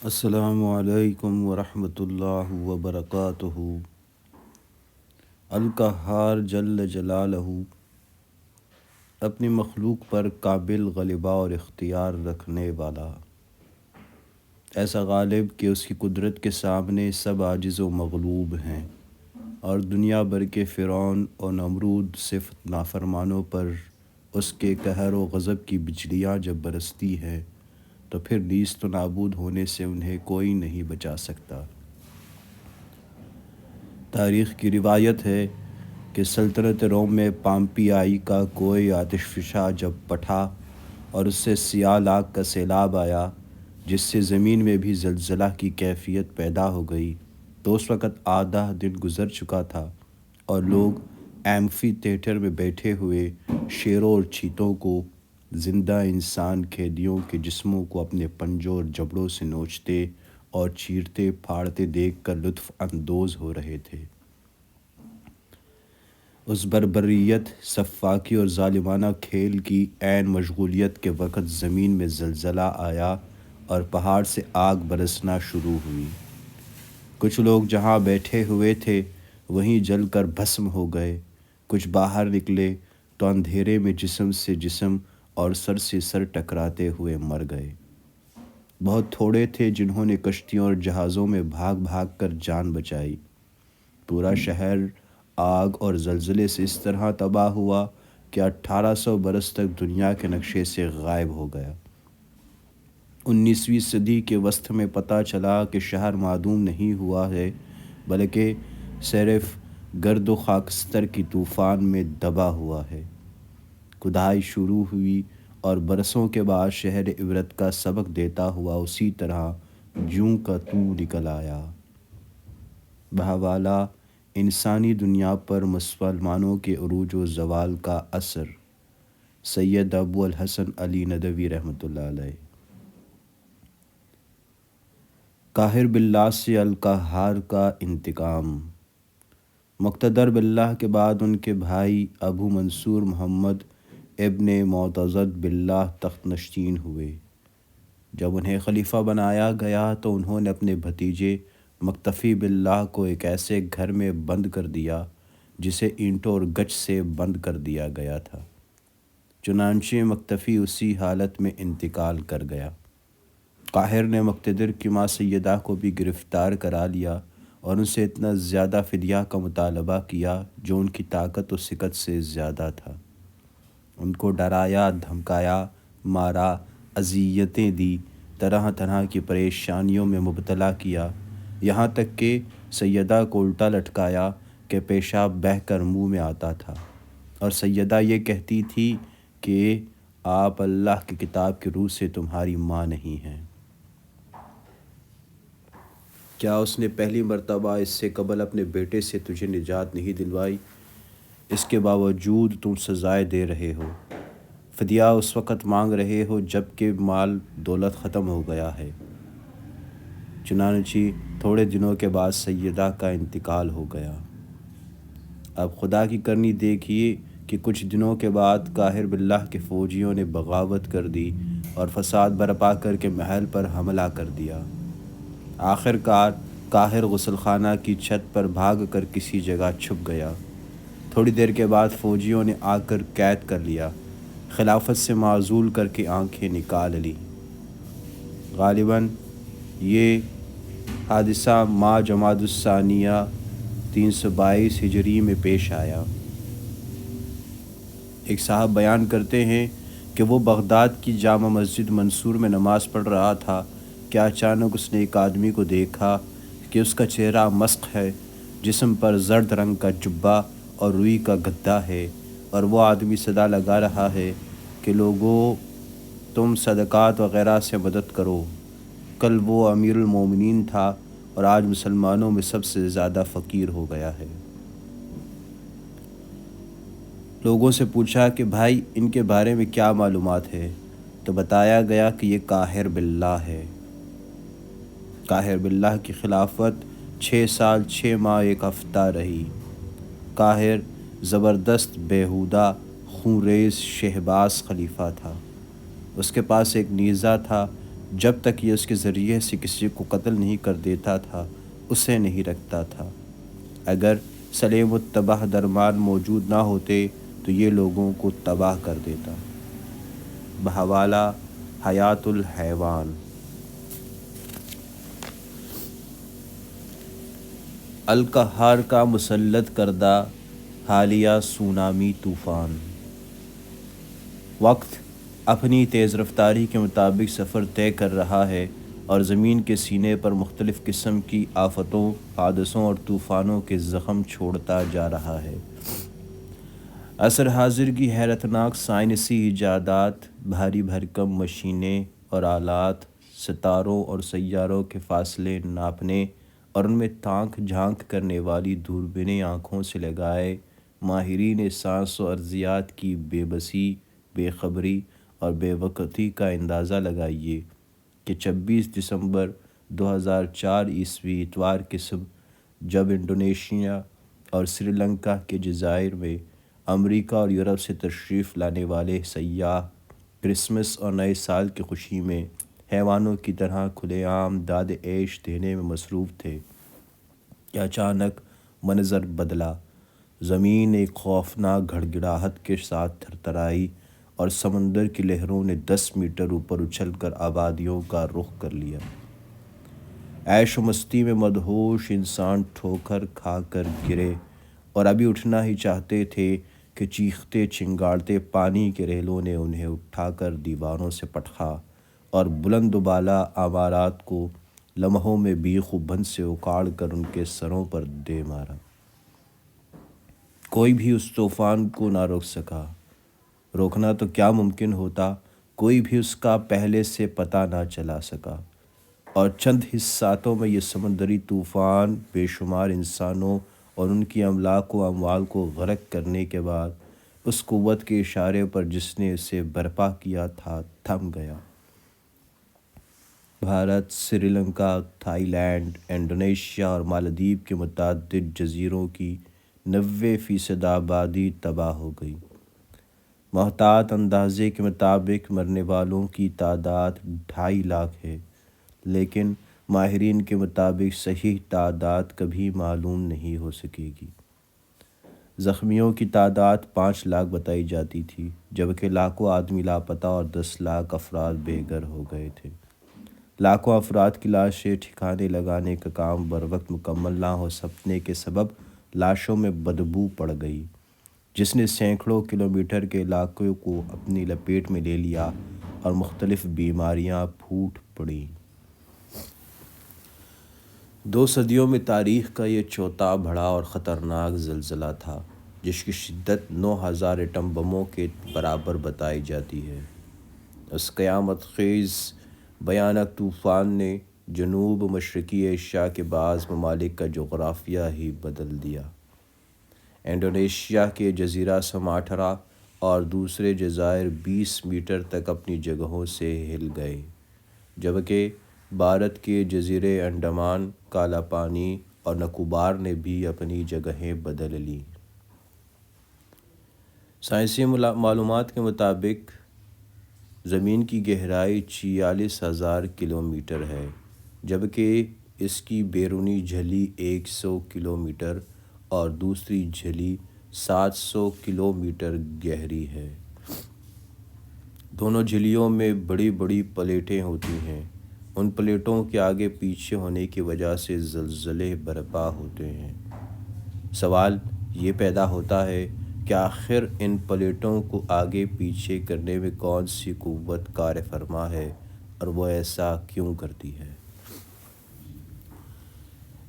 السلام علیکم ورحمۃ اللہ وبرکاتہ۔ القہار جل جلالہ اپنی مخلوق پر قابل غلبہ اور اختیار رکھنے والا، ایسا غالب کہ اس کی قدرت کے سامنے سب عاجز و مغلوب ہیں، اور دنیا بھر کے فرعون اور نمرود صفت نافرمانوں پر اس کے قہر و غضب کی بجلیاں جب برستی ہیں تو پھر نیست و نابود ہونے سے انہیں کوئی نہیں بچا سکتا۔ تاریخ کی روایت ہے کہ سلطنت روم میں پامپیائی کا کوئی آتش فشاں جب پٹھا اور اس سے سیاہ آگ کا سیلاب آیا جس سے زمین میں بھی زلزلہ کی کیفیت پیدا ہو گئی، تو اس وقت آدھا دن گزر چکا تھا اور لوگ ایمفی تھیٹر میں بیٹھے ہوئے شیروں اور چیتوں کو، زندہ انسان قیدیوں کے جسموں کو اپنے پنجوں اور جبڑوں سے نوچتے اور چیرتے پھاڑتے دیکھ کر لطف اندوز ہو رہے تھے۔ اس بربریت، سفاکی اور ظالمانہ کھیل کی عین مشغولیت کے وقت زمین میں زلزلہ آیا اور پہاڑ سے آگ برسنا شروع ہوئی۔ کچھ لوگ جہاں بیٹھے ہوئے تھے وہیں جل کر بھسم ہو گئے، کچھ باہر نکلے تو اندھیرے میں جسم سے جسم اور سر سے سر ٹکراتے ہوئے مر گئے۔ بہت تھوڑے تھے جنہوں نے کشتیوں اور جہازوں میں بھاگ بھاگ کر جان بچائی۔ پورا شہر آگ اور زلزلے سے اس طرح تباہ ہوا کہ 1800 برس تک دنیا کے نقشے سے غائب ہو گیا۔ 19ویں صدی کے وسط میں پتہ چلا کہ شہر معدوم نہیں ہوا ہے بلکہ صرف گرد و خاکستر کی طوفان میں دبا ہوا ہے۔ کھدائی شروع ہوئی اور برسوں کے بعد شہر عبرت کا سبق دیتا ہوا اسی طرح جوں کا توں نکل آیا۔ بحوالہ انسانی دنیا پر مسلمانوں کے عروج و زوال کا اثر، سید ابو الحسن علی ندوی رحمۃ اللہ علیہ۔ قاہر باللہ سے القہار کا انتقام۔ مقتدر باللہ کے بعد ان کے بھائی ابو منصور محمد ابن معتضد باللہ تخت نشین ہوئے۔ جب انہیں خلیفہ بنایا گیا تو انہوں نے اپنے بھتیجے مکتفی باللہ کو ایک ایسے گھر میں بند کر دیا جسے اینٹوں اور گچ سے بند کر دیا گیا تھا۔ چنانچہ مکتفی اسی حالت میں انتقال کر گیا۔ قاہر نے مقتدر کی ماں سیدہ کو بھی گرفتار کرا لیا اور ان سے اتنا زیادہ فدیہ کا مطالبہ کیا جو ان کی طاقت و سکت سے زیادہ تھا۔ ان کو ڈرایا، دھمکایا، مارا، اذیتیں دی، طرح طرح کی پریشانیوں میں مبتلا کیا، یہاں تک کہ سیدہ کو الٹا لٹکایا کہ پیشاب بہہ کر منہ میں آتا تھا، اور سیدہ یہ کہتی تھی کہ آپ اللہ کی کتاب کی روح سے تمہاری ماں نہیں ہیں۔ کیا اس نے پہلی مرتبہ اس سے قبل اپنے بیٹے سے تجھے نجات نہیں دلوائی؟ اس کے باوجود تم سزائے دے رہے ہو، فدیہ اس وقت مانگ رہے ہو جب کہ مال دولت ختم ہو گیا ہے۔ چنانچہ تھوڑے دنوں کے بعد سیدہ کا انتقال ہو گیا۔ اب خدا کی کرنی دیکھیے کہ کچھ دنوں کے بعد قاہر باللہ کے فوجیوں نے بغاوت کر دی اور فساد برپا کر کے محل پر حملہ کر دیا۔ آخر کار قاہر غسل خانہ کی چھت پر بھاگ کر کسی جگہ چھپ گیا۔ تھوڑی دیر کے بعد فوجیوں نے آ کر قید کر لیا، خلافت سے معزول کر کے آنکھیں نکال لی۔ غالباً یہ حادثہ ماہ جمادی الثانیہ 322 ہجری میں پیش آیا۔ ایک صاحب بیان کرتے ہیں کہ وہ بغداد کی جامع مسجد منصور میں نماز پڑھ رہا تھا کہ اچانک اس نے ایک آدمی کو دیکھا کہ اس کا چہرہ مسخ ہے، جسم پر زرد رنگ کا جبہ اور روئی کا گدا ہے، اور وہ آدمی صدا لگا رہا ہے کہ لوگوں تم صدقات وغیرہ سے مدد کرو۔ کل وہ امیر المومنین تھا اور آج مسلمانوں میں سب سے زیادہ فقیر ہو گیا ہے۔ لوگوں سے پوچھا کہ بھائی ان کے بارے میں کیا معلومات ہے، تو بتایا گیا کہ یہ قاہر باللہ ہے۔ قاہر باللہ کی خلافت 6 سال 6 ماہ 1 ہفتہ رہی۔ قاہر زبردست، بیہودہ، خون ریز، شہباز خلیفہ تھا۔ اس کے پاس ایک نیزہ تھا جب تک یہ اس کے ذریعے سے کسی کو قتل نہیں کر دیتا تھا اسے نہیں رکھتا تھا۔ اگر سلیم التباہ درمان موجود نہ ہوتے تو یہ لوگوں کو تباہ کر دیتا۔ بحوالہ حیات الحیوان۔ القہار کا مسلط کردہ حالیہ سونامی طوفان۔ وقت اپنی تیز رفتاری کے مطابق سفر طے کر رہا ہے اور زمین کے سینے پر مختلف قسم کی آفتوں، حادثوں اور طوفانوں کے زخم چھوڑتا جا رہا ہے۔ عصر حاضر کی حیرتناک سائنسی ایجادات، بھاری بھرکم مشینیں اور آلات، ستاروں اور سیاروں کے فاصلے ناپنے اور ان میں تانک جھانک کرنے والی دوربینیں آنکھوں سے لگائے ماہرین سائنس و ارضیات کی بے بسی، بے خبری اور بے وقتی کا اندازہ لگائیے کہ 26 دسمبر 2004 عیسوی اتوار کی صبح جب انڈونیشیا اور سری لنکا کے جزائر میں امریکہ اور یورپ سے تشریف لانے والے سیاح کرسمس اور نئے سال کی خوشی میں حیوانوں کی طرح کھلے عام داد عیش دینے میں مصروف تھے کہ اچانک منظر بدلا۔ زمین ایک خوفناک گھڑگھڑاہٹ کے ساتھ تھرتھرائی اور سمندر کی لہروں نے 10 میٹر اوپر اچھل کر آبادیوں کا رخ کر لیا۔ عیش و مستی میں مدہوش انسان ٹھوکر کھا کر گرے اور ابھی اٹھنا ہی چاہتے تھے کہ چیختے چنگاڑتے پانی کے ریلوں نے انہیں اٹھا کر دیواروں سے پٹخا اور بلند و بالا عمارات کو لمحوں میں بیخ و بند سے اکاڑ کر ان کے سروں پر دے مارا۔ کوئی بھی اس طوفان کو نہ روک سکا۔ روکنا تو کیا ممکن ہوتا، کوئی بھی اس کا پہلے سے پتہ نہ چلا سکا، اور چند ہی ساتوں میں یہ سمندری طوفان بے شمار انسانوں اور ان کی املاک و اموال کو غرق کرنے کے بعد اس قوت کے اشارے پر جس نے اسے برپا کیا تھا تھم گیا۔ Bharat, Sri Lanka, Thai land, Indonesia اور مالدیپ کے متعدد جزیروں کی 90% آبادی تباہ ہو گئی۔ محتاط اندازے کے مطابق مرنے والوں کی تعداد 2.5 لاکھ ہے، لیکن ماہرین کے مطابق صحیح تعداد کبھی معلوم نہیں ہو سکے گی۔ زخمیوں کی تعداد 5 لاکھ بتائی جاتی تھی، جبکہ لاکھوں آدمی لاپتہ اور 10 لاکھ افراد بے گھر ہو گئے تھے۔ لاکھوں افراد کی لاشیں ٹھکانے لگانے کا کام بروقت مکمل نہ ہو سکنے کے سبب لاشوں میں بدبو پڑ گئی، جس نے سینکڑوں کلومیٹر کے علاقے کو اپنی لپیٹ میں لے لیا اور مختلف بیماریاں پھوٹ پڑیں۔ 2 صدیوں میں تاریخ کا یہ چوتھا بڑا اور خطرناک زلزلہ تھا، جس کی شدت 9000 ایٹم بموں کے برابر بتائی جاتی ہے۔ اس قیامت خیز بھیانک طوفان نے جنوب مشرقی ایشیا کے بعض ممالک کا جغرافیہ ہی بدل دیا۔ انڈونیشیا کے جزیرہ سماٹرا اور دوسرے جزائر 20 میٹر تک اپنی جگہوں سے ہل گئے، جبکہ بھارت کے جزیرے انڈمان، کالا پانی اور نکوبار نے بھی اپنی جگہیں بدل لیں۔ سائنسی معلومات کے مطابق زمین کی گہرائی 46,000 کلومیٹر ہے، جبکہ اس کی بیرونی جھلی 100 کلومیٹر اور دوسری جھلی 700 کلومیٹر گہری ہے۔ دونوں جھلیوں میں بڑی بڑی پلیٹیں ہوتی ہیں۔ ان پلیٹوں کے آگے پیچھے ہونے کی وجہ سے زلزلے برپا ہوتے ہیں۔ سوال یہ پیدا ہوتا ہے کہ آخر ان پلیٹوں کو آگے پیچھے کرنے میں کون سی قوت کار فرما ہے اور وہ ایسا کیوں کرتی ہے؟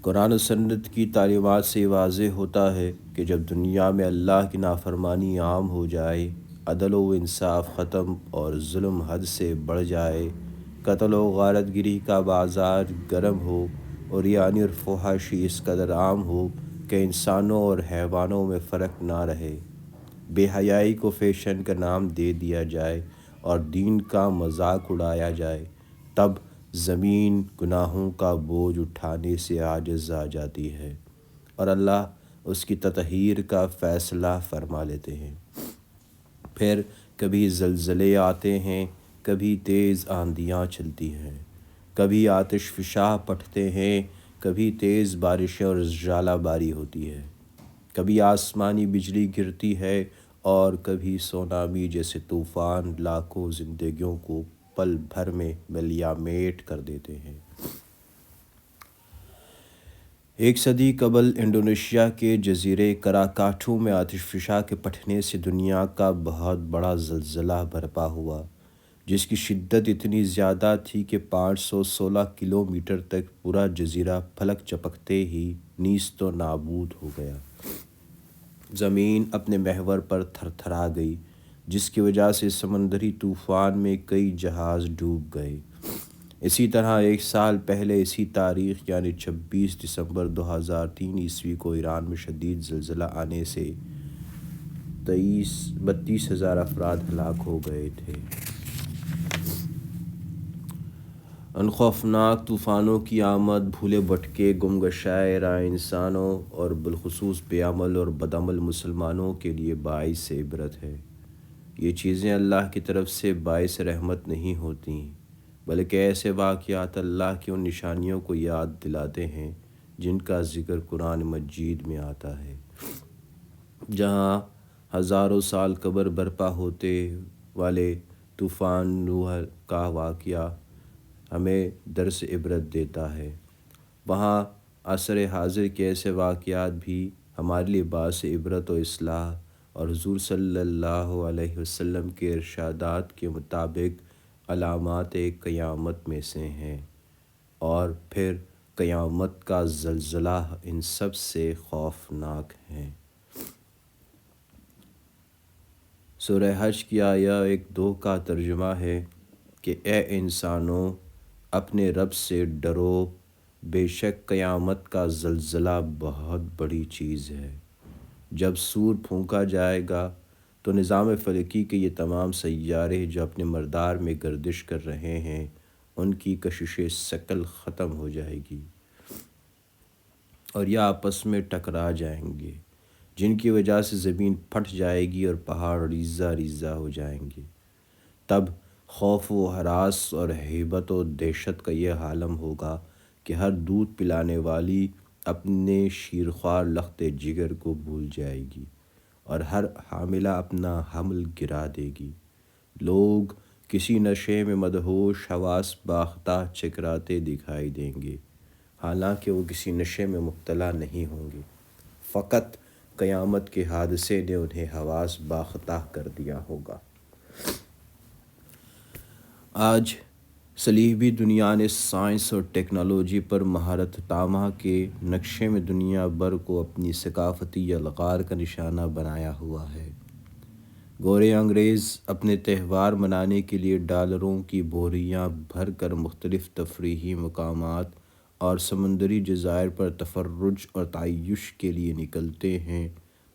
قرآن و سنت کی تعلیمات سے واضح ہوتا ہے کہ جب دنیا میں اللہ کی نافرمانی عام ہو جائے، عدل و انصاف ختم اور ظلم حد سے بڑھ جائے، قتل و غارت گری کا بازار گرم ہو اور یعنی اور فحاشی اس قدر عام ہو کہ انسانوں اور حیوانوں میں فرق نہ رہے، بے حیائی کو فیشن کا نام دے دیا جائے اور دین کا مذاق اڑایا جائے، تب زمین گناہوں کا بوجھ اٹھانے سے عاجز آ جاتی ہے اور اللہ اس کی تطہیر کا فیصلہ فرما لیتے ہیں۔ پھر کبھی زلزلے آتے ہیں، کبھی تیز آندھیاں چلتی ہیں، کبھی آتش فشاں پھٹتے ہیں، کبھی تیز بارشیں اور ژالہ باری ہوتی ہے، کبھی آسمانی بجلی گرتی ہے اور کبھی سونامی جیسے طوفان لاکھوں زندگیوں کو پل بھر میں ملیا میٹ کر دیتے ہیں۔ ایک صدی قبل انڈونیشیا کے جزیرے کراکاٹو میں آتش فشاں کے پھٹنے سے دنیا کا بہت بڑا زلزلہ برپا ہوا، جس کی شدت اتنی زیادہ تھی کہ 516 کلومیٹر تک پورا جزیرہ پلک جھپکتے ہی نیست و نابود ہو گیا۔ زمین اپنے محور پر تھر تھرا گئی، جس کی وجہ سے سمندری طوفان میں کئی جہاز ڈوب گئے۔ اسی طرح ایک سال پہلے اسی تاریخ یعنی 26 دسمبر 2003 کو ایران میں شدید زلزلہ آنے سے 32,000 افراد ہلاک ہو گئے تھے۔ ان خوفناک طوفانوں کی آمد بھولے بھٹکے گمگشائے راہ انسانوں اور بالخصوص بے عمل اور بدعمل مسلمانوں کے لیے باعث عبرت ہے۔ یہ چیزیں اللہ کی طرف سے باعث رحمت نہیں ہوتیں، بلکہ ایسے واقعات اللہ کی ان نشانیوں کو یاد دلاتے ہیں جن کا ذکر قرآن مجید میں آتا ہے۔ جہاں ہزاروں سال قبل برپا ہوتے والے طوفان نوح کا واقعہ ہمیں درس عبرت دیتا ہے، وہاں عصر حاضر کے ایسے واقعات بھی ہمارے لیے باعث عبرت و اصلاح اور حضور صلی اللہ علیہ وسلم کے ارشادات کے مطابق علامات قیامت میں سے ہیں، اور پھر قیامت کا زلزلہ ان سب سے خوفناک ہے۔ سورہ حج کی آیہ 1-2 کا ترجمہ ہے کہ اے انسانوں، اپنے رب سے ڈرو، بے شک قیامت کا زلزلہ بہت بڑی چیز ہے۔ جب سور پھونکا جائے گا تو نظام فلکی کے یہ تمام سیارے جو اپنے مدار میں گردش کر رہے ہیں، ان کی کشش ثقل ختم ہو جائے گی اور یہ آپس میں ٹکرا جائیں گے، جن کی وجہ سے زمین پھٹ جائے گی اور پہاڑ ریزہ ریزہ ہو جائیں گے۔ تب خوف و ہراس اور ہیبت و دہشت کا یہ عالم ہوگا کہ ہر دودھ پلانے والی اپنے شیرخوار لخت جگر کو بھول جائے گی اور ہر حاملہ اپنا حمل گرا دے گی۔ لوگ کسی نشے میں مدہوش حواس باختہ چکراتے دکھائی دیں گے، حالانکہ وہ کسی نشے میں مبتلا نہیں ہوں گے، فقط قیامت کے حادثے نے انہیں حواس باختہ کر دیا ہوگا۔ آج صلیبی دنیا نے سائنس اور ٹیکنالوجی پر مہارت تامہ کے نقشے میں دنیا بھر کو اپنی ثقافتی یلغار کا نشانہ بنایا ہوا ہے۔ گورے انگریز اپنے تہوار منانے کے لیے ڈالروں کی بوریاں بھر کر مختلف تفریحی مقامات اور سمندری جزائر پر تفرج اور تعیش کے لیے نکلتے ہیں،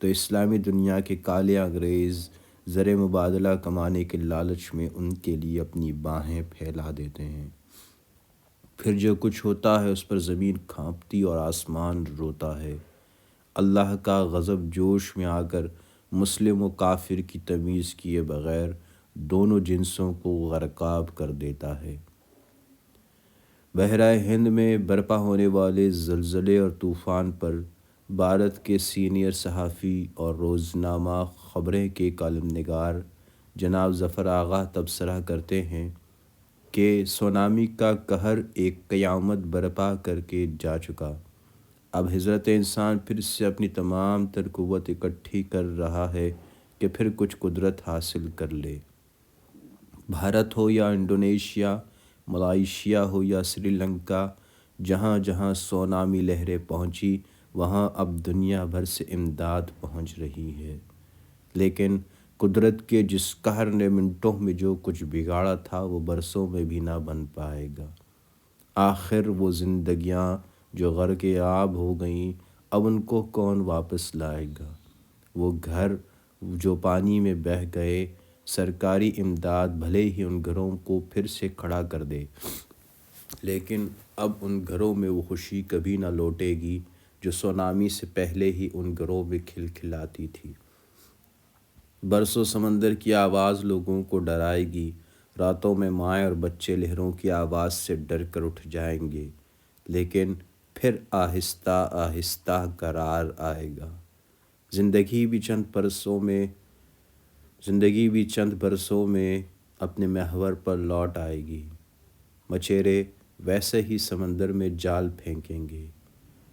تو اسلامی دنیا کے کالے انگریز زر مبادلہ کمانے کے لالچ میں ان کے لیے اپنی باہیں پھیلا دیتے ہیں۔ پھر جو کچھ ہوتا ہے اس پر زمین کانپتی اور آسمان روتا ہے۔ اللہ کا غضب جوش میں آ کر مسلم و کافر کی تمیز کیے بغیر دونوں جنسوں کو غرقاب کر دیتا ہے۔ بحیرہ ہند میں برپا ہونے والے زلزلے اور طوفان پر بھارت کے سینئر صحافی اور روزنامہ خبریں کے کالم نگار جناب ظفر آغا تبصرہ کرتے ہیں کہ سونامی کا قہر ایک قیامت برپا کر کے جا چکا، اب حضرت انسان پھر سے اپنی تمام تر قوت اکٹھی کر رہا ہے کہ پھر کچھ قدرت حاصل کر لے۔ بھارت ہو یا انڈونیشیا، ملائیشیا ہو یا سری لنکا، جہاں جہاں سونامی لہریں پہنچی وہاں اب دنیا بھر سے امداد پہنچ رہی ہے، لیکن قدرت کے جس قہر نے منٹوں میں جو کچھ بگاڑا تھا وہ برسوں میں بھی نہ بن پائے گا۔ آخر وہ زندگیاں جو غرق آب ہو گئیں، اب ان کو کون واپس لائے گا؟ وہ گھر جو پانی میں بہہ گئے، سرکاری امداد بھلے ہی ان گھروں کو پھر سے کھڑا کر دے، لیکن اب ان گھروں میں وہ خوشی کبھی نہ لوٹے گی جو سونامی سے پہلے ہی ان گھروں میں کھلکھلاتی تھی۔ برسوں سمندر کی آواز لوگوں کو ڈرائے گی راتوں میں مائیں اور بچے لہروں کی آواز سے ڈر کر اٹھ جائیں گے، لیکن پھر آہستہ آہستہ قرار آئے گا۔ زندگی بھی چند برسوں میں اپنے محور پر لوٹ آئے گی۔ مچھیرے ویسے ہی سمندر میں جال پھینکیں گے۔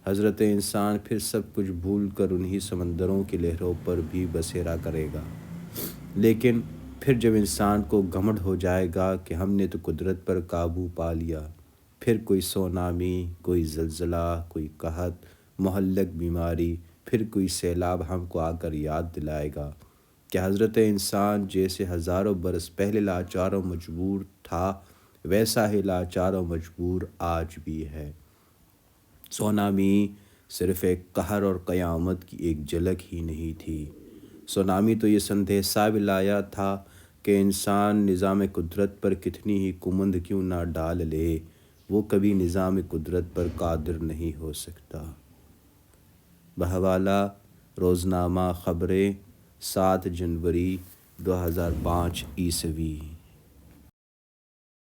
حضرت انسان پھر سب کچھ بھول کر انہی سمندروں کی لہروں پر بھی بسیرا کرے گا۔ لیکن پھر جب انسان کو گھمنڈ ہو جائے گا کہ ہم نے تو قدرت پر قابو پا لیا، پھر کوئی سونامی، کوئی زلزلہ، کوئی قحط، مہلک بیماری، پھر کوئی سیلاب ہم کو آ کر یاد دلائے گا کہ حضرت انسان جیسے ہزاروں برس پہلے لاچار و مجبور تھا، ویسا ہی لاچار و مجبور آج بھی ہے۔ سونامی صرف ایک قہر اور قیامت کی ایک جھلک ہی نہیں تھی۔ سونامی تو یہ سندیسہ بھی لایا تھا کہ انسان نظام قدرت پر کتنی ہی کمند کیوں نہ ڈال لے، وہ کبھی نظام قدرت پر قادر نہیں ہو سکتا۔ بحوالہ روزنامہ خبریں، 7 جنوری 2005 عیسوی۔